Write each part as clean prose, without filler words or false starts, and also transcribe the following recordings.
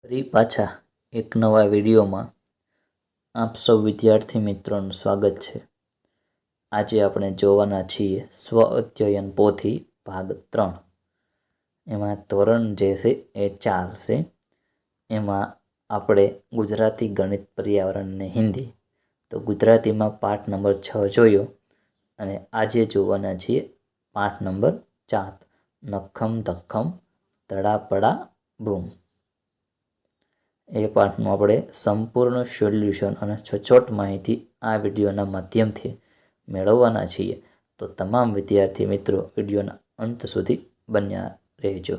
ફરી પાછા એક નવા વિડીયોમાં આપ સૌ વિદ્યાર્થી મિત્રોનું સ્વાગત છે। આજે આપણે જોવાના છીએ સ્વ અધ્યયન પોથી ભાગ 3। એમાં ધોરણ જે છે એ 4 છે। એમાં આપણે ગુજરાતી, ગણિત, પર્યાવરણ અને હિન્દી, તો ગુજરાતીમાં પાઠ નંબર 6 જોયો અને આજે જોવાના છીએ પાઠ નંબર 4, નખમ ધક્કમ તડાપડા બૂમ। એ પાઠનું આપણે સંપૂર્ણ સોલ્યુશન અને સચોટ માહિતી આ વિડીયોના માધ્યમથી મેળવવાના છીએ, તો તમામ વિદ્યાર્થી મિત્રો વિડીયોના અંત સુધી બન્યા રહેજો।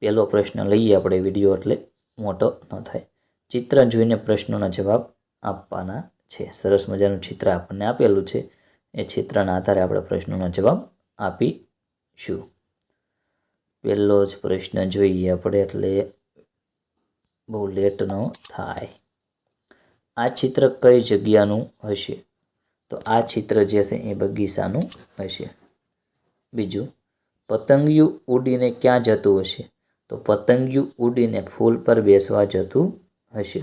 પહેલો પ્રશ્ન લઈએ આપણે, વિડીયો એટલે મોટો ન થાય। ચિત્ર જોઈને પ્રશ્નોના જવાબ આપવાના છે। સરસ મજાનું ચિત્ર આપણને આપેલું છે, એ ચિત્રના આધારે આપણે પ્રશ્નોના જવાબ આપીશું। પહેલો જ પ્રશ્ન જોઈએ આપણે, એટલે બહુ લેટ ન થાય। આ ચિત્ર કઈ જગ્યાનું હશે? તો આ ચિત્ર જે છે એ બગીચાનું હશે। બીજું, પતંગિયું ઉડીને ક્યાં જતું હશે? તો પતંગિયું ઉડીને ફૂલ પર બેસવા જતું હશે।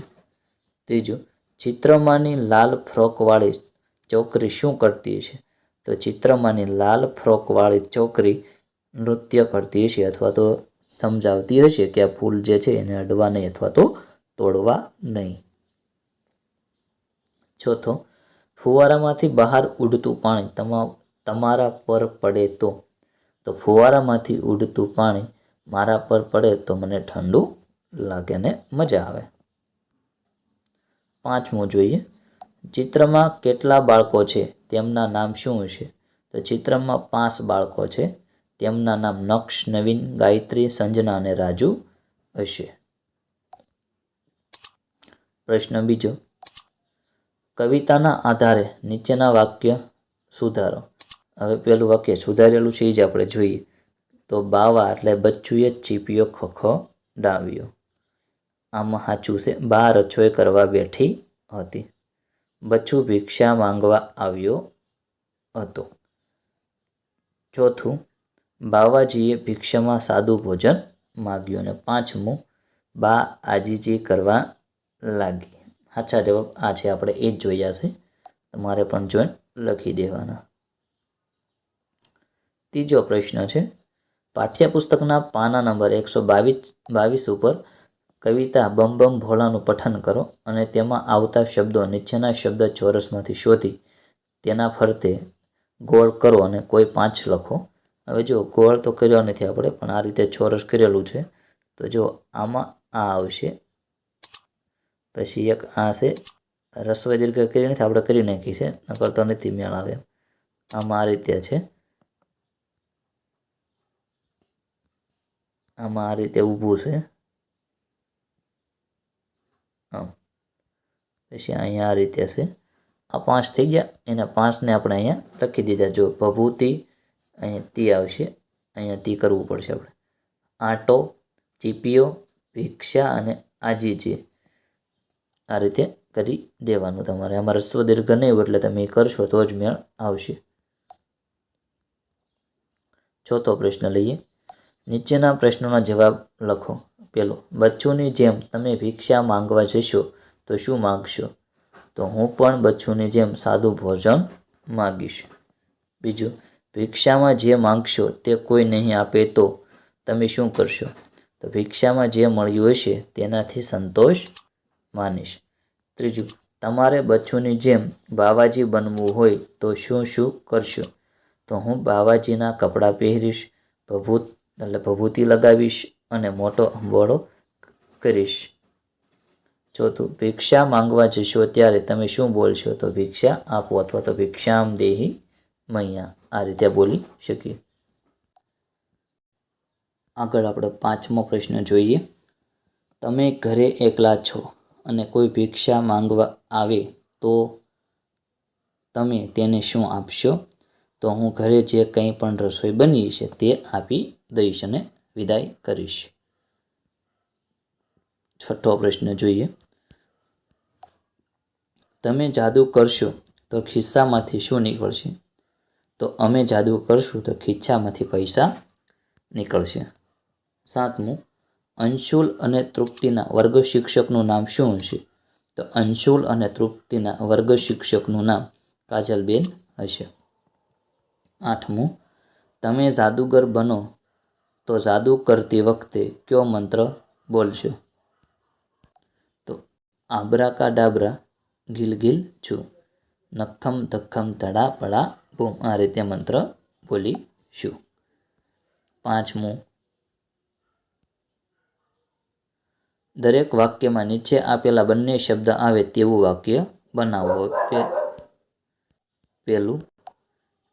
ત્રીજું, ચિત્રમાંની લાલ ફ્રોકવાળી છોકરી શું કરતી હશે? તો ચિત્રમાંની લાલ ફ્રોકવાળી છોકરી નૃત્ય કરતી હશે, અથવા તો સમજાવતી હશે કે આ ફૂલ જે છે એને અડવા નહીં અથવા તો તોડવા નહીં। ચોથો, ફુવારામાંથી બહાર ઉડતું પાણી તમારા પર પડે તો ફુવારામાંથી ઉડતું પાણી મારા પર પડે તો મને ઠંડુ લાગે ને મજા આવે। પાંચમું જોઈએ, ચિત્રમાં કેટલા બાળકો છે? તેમના નામ શું હશે? તો ચિત્રમાં 5 બાળકો છે, તેમના નામ નક્ષ, નવીન, ગાયત્રી, સંજના અને રાજુ હશે। પ્રશ્ન બીજો, કવિતાના આધારે નીચેના વાક્ય સુધારો। હવે પેલું વાક્ય સુધારેલું છે એ જ આપણે જોઈએ। તો બાવા એટલે બચ્ચુએ ચીપિયો ખખડાવ્યો। આમાં સાચું છે, બા રસોઈ કરવા બેઠી હતી। બચ્ચુ ભિક્ષા માંગવા આવ્યો હતો। ચોથું, બાવાજીએ ભિક્ષામાં સાદું ભોજન માગ્યું। અને પાંચમું, બા આજીજી કરવા લાગી। સાચા જવાબ આ છે, આપણે એ જ જોયા છે, તમારે પણ જોઈને લખી દેવાના। ત્રીજો પ્રશ્ન છે, પાઠ્યપુસ્તકના પાના નંબર 122 ઉપર કવિતા બમ બમ ભોળાનું પઠન કરો અને તેમાં આવતા શબ્દો નીચેના શબ્દ ચોરસમાંથી શોધી તેના ફરતે ગોળ કરો અને કોઈ 5 લખો। હવે જો ગોળ તો કર્યો નથી આપણે, પણ આ રીતે ચોરસ કરેલું છે। તો જો આમાં આ આવશે, પછી એક આ છે, રસ્વ દીર્ઘ કરી નથી આપણે, કરી નાખી છે, નકર તો નથી મેળ આવે। આમાં આ રીતે છે, આમાં આ રીતે ઊભું છે, આમ, પછી અહીંયા આ રીતે છે। આ 5 થઈ ગયા, એના 5ને આપણે અહીંયા લખી દીધા। જો ભભૂતિ, અહીંયા તી આવશે, અહીંયા તી કરવું પડશે આપણે। આટો, ચીપિયો, ભિક્ષા અને આજીજી, આ રીતે કરી દેવાનું તમારે। આમાં રસ્વ દીર્ઘ નહીં હોય એટલે તમે કરશો તો જ મેળ આવશે। ચોથો પ્રશ્ન લઈએ, નીચેના પ્રશ્નોના જવાબ લખો। પેલો, બચ્ચુની જેમ તમે ભિક્ષા માંગવા જશો તો શું માંગશો? તો હું પણ બચ્ચુની જેમ સાદું ભોજન માગીશ। બીજું, ભિક્ષામાં જે માંગશો તે કોઈ નહીં આપે તો તમે શું કરશો? તો ભિક્ષામાં જે મળ્યું હશે તેનાથી સંતોષ માનીશ। ત્રીજું, તમારે બચ્ચુની જેમ બાવાજી બનવું હોય તો શું શું કરશો? તો હું બાવાજીના કપડાં પહેરીશ, ભભૂતિ લગાવીશ અને મોટો અંબોડો કરીશ। ચોથું, ભિક્ષા માંગવા જશો ત્યારે તમે શું બોલશો? તો ભિક્ષા આપો અથવા તો ભિક્ષામ દેહી મૈયા, આ રીતે બોલી શકીએ। આગળ આપણે 5મો પ્રશ્ન જોઈએ। તમે ઘરે એકલા છો અને કોઈ ભિક્ષા માંગવા આવે તો તમે તેને શું આપશો? તો હું ઘરે જે કંઈ પણ રસોઈ બની છે તે આપી દઈશ અને વિદાય કરીશ। છઠ્ઠો પ્રશ્ન જોઈએ, તમે જાદુ કરશો તો ખિસ્સામાંથી શું નીકળશે? તો અમે જાદુ કરશું તો ખિસ્સામાંથી પૈસા નીકળશે। 7મું, અંશુલ અને તૃપ્તિના વર્ગ શિક્ષકનું નામ શું હશે? તો અંશુલ અને તૃપ્તિના વર્ગ શિક્ષકનું નામ કાજલબેન હશે. 8મું, તમે જાદુગર બનો તો જાદુ કરતી વખતે કયો મંત્ર બોલશો? તો આબ્રાકાડાબ્રા, ગિલ ગિલ છું, નખમ ધખમ ધડા પડા બૂમ, આ રીતે મંત્ર બોલીશું. 5મું, દરેક વાક્યમાં નીચે આપેલા બંને શબ્દ આવે તેવું વાક્ય બનાવો. પહેલું,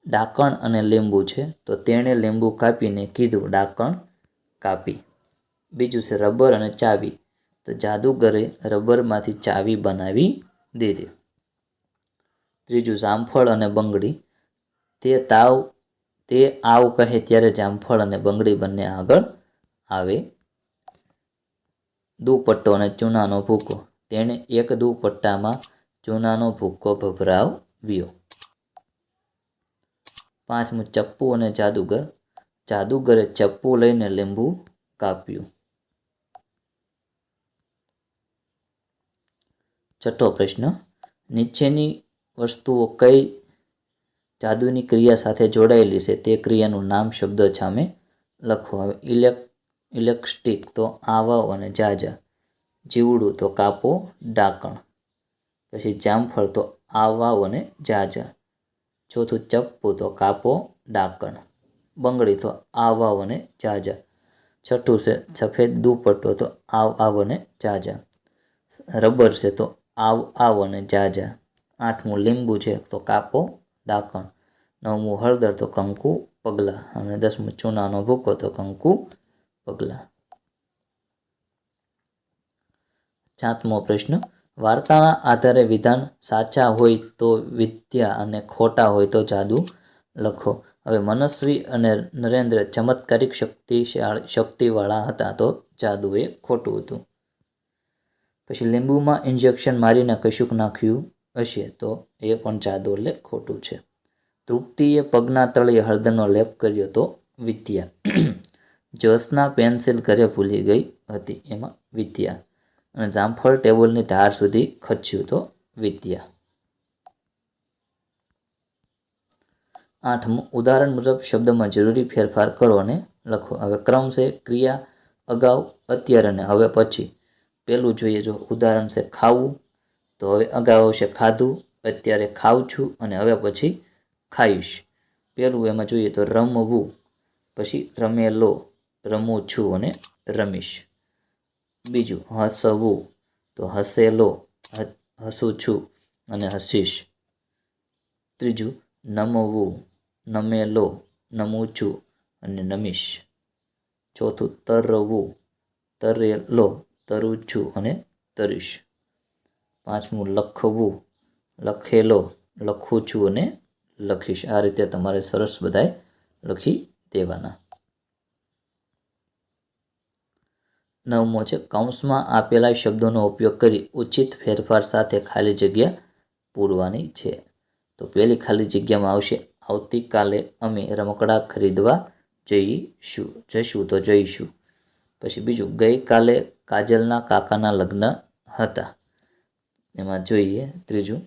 ડાકણ અને લીંબુ છે, તો તેણે લીંબુ કાપીને કીધું ડાકણ કાપી. બીજું છે રબર અને ચાવી, તો જાદુગરે રબરમાંથી ચાવી બનાવી દીધી. ત્રીજું, જામફળ અને બંગડી, તે આવ કહે ત્યારે જામફળ અને બંગડી બંને આગળ આવે. દુપટ્ટો અને ચૂનાનો ભૂકો, તેણે એક દુપટ્ટામાં ચૂનાનો ભૂકો ભભરાવ્યો. 5મું, ચપ્પુ અને જાદુગર, જાદુગરે ચપ્પુ લઈને લીંબુ કાપ્યું. 6થો પ્રશ્ન, નીચેની વસ્તુઓ કઈ જાદુની ક્રિયા સાથે જોડાયેલી છે તે ક્રિયાનું નામ શબ્દ સામે લખો. હવે ઇલેક્ટ્રિક તો આવાવ અને જાજા, જીવડું તો કાપો ડાકણ, પછી જામફળ તો આવાવ અને જાજા, ચોથું ચપ્પુ તો કાપો ડાકણ, બંગડી તો આવાવ અને જાજા, છઠ્ઠું છે સફેદ દુપટ્ટો તો આવ અને જાજા, રબર છે તો આવ અને જાજા, 8મું લીંબુ છે તો કાપો ડાકણ, 9મું હળદર તો કંકુ પગલા, અને 10મું ચૂનાનો ભૂકો તો કંકુ પગલા. 7મો પ્રશ્ન, વાર્તાના આધારે વિધાન સાચા હોય તો વિદ્યા અને ખોટા હોય તો જાદુ લખો. હવે મનસ્વી અને નરેન્દ્ર ચમત્કારિક શક્તિવાળા હતા તો જાદુ એ ખોટું હતું. પછી લીંબુમાં ઇન્જેક્શન મારીને કશુંક નાખ્યું હશે તો એ પણ જાદુ એટલે ખોટું છે. તૃપ્તિએ પગના તળિયે હળદરનો લેપ કર્યો તો વિદ્યા. જ્યોત્સના પેન્સિલ ઘરે ભૂલી ગઈ હતી, એમાં વિદ્યા. અને જામફળ ટેબલની ધાર સુધી ખચ્યું તો વિદ્યા. 8મું, ઉદાહરણ મુજબ શબ્દમાં જરૂરી ફેરફાર કરો અને લખો. હવે ક્રમ છે ક્રિયા અગાઉ, અત્યારે અને હવે પછી. પહેલું જોઈએ, જો ઉદાહરણ છે ખાવું, તો હવે અગાઉ આવશે ખાધું, અત્યારે ખાઉં છું અને હવે પછી ખાઈશ. પહેલું એમાં જોઈએ તો રમવું, પછી રમેલો, રમું છું અને રમીશ. બીજું હસવું, તો હસેલો, હસું છું અને હસીશ. ત્રીજું નમવું, નમેલો, નમું છું અને નમીશ. ચોથું તરવું, તરેલો, તરું છું અને તરીશ. 5મું લખવું, લખેલો, લખું છું અને લખીશ. આ રીતે તમારે સરસ બધાય લખી દેવાના. 9મો છે કૌંસમાં આપેલા શબ્દોનો ઉપયોગ કરી ઉચિત ફેરફાર સાથે ખાલી જગ્યા પૂરવાની છે. તો પહેલી ખાલી જગ્યામાં આવશે આવતીકાલે અમે રમકડાં ખરીદવા જઈશું તો જઈશું. પછી બીજું ગઈકાલે કાજલના કાકાના લગ્ન હતા, એમાં જોઈએ. ત્રીજું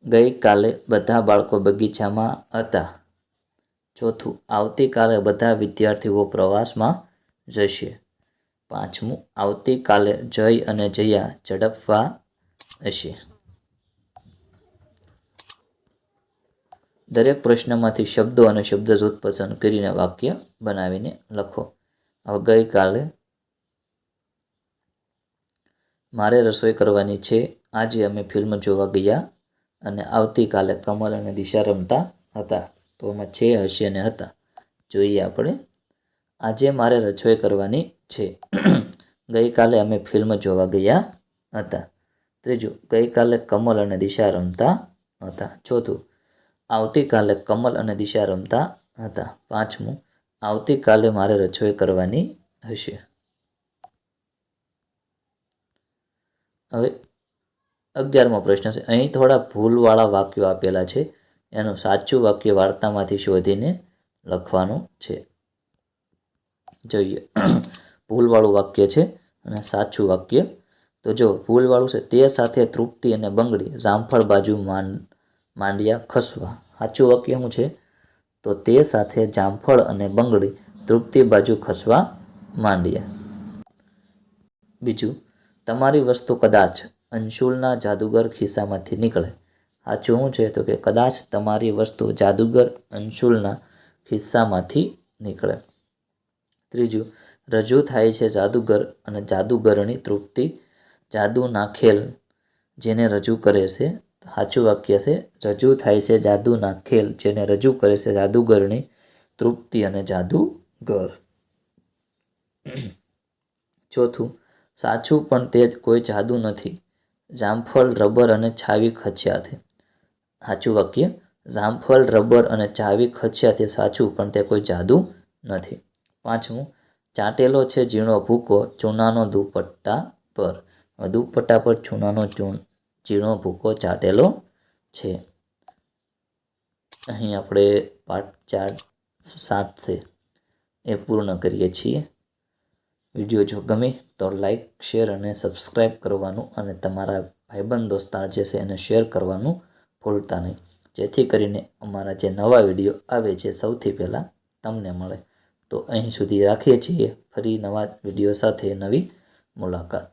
ગઈકાલે બધા બાળકો બગીચામાં હતા. ચોથું આવતીકાલે બધા વિદ્યાર્થીઓ પ્રવાસમાં જશે. 5મું આવતીકાલે જય અને જયા ઝડપવા હશે. દરેક પ્રશ્નમાંથી શબ્દો અને શબ્દજૂથ પસંદ કરીને વાક્ય બનાવીને લખો. હવે ગઈકાલે મારે રસોઈ કરવાની છે, આજે અમે ફિલ્મ જોવા ગયા, અને આવતીકાલે કમલ અને દિશા રમતા હતા. તો એમાં છે, હશે અને હતા. જોઈએ આપણે. આજે મારે રસોઈ કરવાની છે, ગઈકાલે અમે ફિલ્મ જોવા ગયા હતા. ત્રીજું ગઈકાલે કમલ અને દિશા રમતા હતા. ચોથું આવતીકાલે કમલ અને દિશા રમતા હતા. 5મું આવતીકાલે મારે રસોઈ કરવાની હશે. હવે 11મો પ્રશ્ન છે, અહીં થોડા ભૂલવાળા વાક્યો આપેલા છે, એનું સાચું વાક્ય વાર્તામાંથી શોધીને લખવાનું છે. જોઈએ. ભૂલવાળું વાક્ય છે અને સાચું વાક્ય. તો જો ભૂલવાળું છે, તે સાથે તૃપ્તિ અને બંગડી જામફળ બાજુ માંડ્યા ખસવા. સાચું વાક્ય શું છે? તો તે સાથે જામફળ અને બંગડી તૃપ્તિ બાજુ ખસવા માંડ્યા. બીજું, તમારી વસ્તુ કદાચ અંશુલના જાદુગર ખિસ્સામાંથી નીકળે. સાચું શું છે? તો કે કદાચ તમારી વસ્તુ જાદુગર અંશુલના ખિસ્સામાંથી નીકળે. ત્રીજું, રજૂ થાય છે જાદુગર અને જાદુગરની તૃપ્તિ જાદુ નાખેલ જેને રજૂ કરે છે. સાચું વાક્ય છે, રજૂ થાય છે જાદુ નાખેલ જેને રજૂ કરે છે જાદુગરની તૃપ્તિ અને જાદુગર. ચોથું, સાચું પણ તે કોઈ જાદુ નથી, જામફળ રબર અને છાવી ખચ્યાથી. સાચું વાક્ય, જામફળ રબર અને છાવી ખચ્યાથી સાચું પણ તે કોઈ જાદુ નથી. પાંચમું, ચાટેલો છે ઝીણો ભૂકો ચૂનાનો દુપટ્ટા પર. દુપટ્ટા પર ચૂનાનો ઝીણો ભૂકો ચાટેલો છે. અહીં આપણે પાઠ 4-7 છે એ પૂર્ણ કરીએ છીએ. વિડીયો જો ગમે તો લાઈક, શેર અને સબસ્ક્રાઈબ કરવાનું અને તમારા ભાઈબંધ દોસ્તાર જે છે એને શેર કરવાનું ભૂલતા નહીં, જેથી કરીને અમારા જે નવા વિડીયો આવે છે સૌથી પહેલાં તમને મળે. તો અહીં સુધી રાખીએ છીએ. ફરી નવા વિડીયો સાથે નવી મુલાકાત.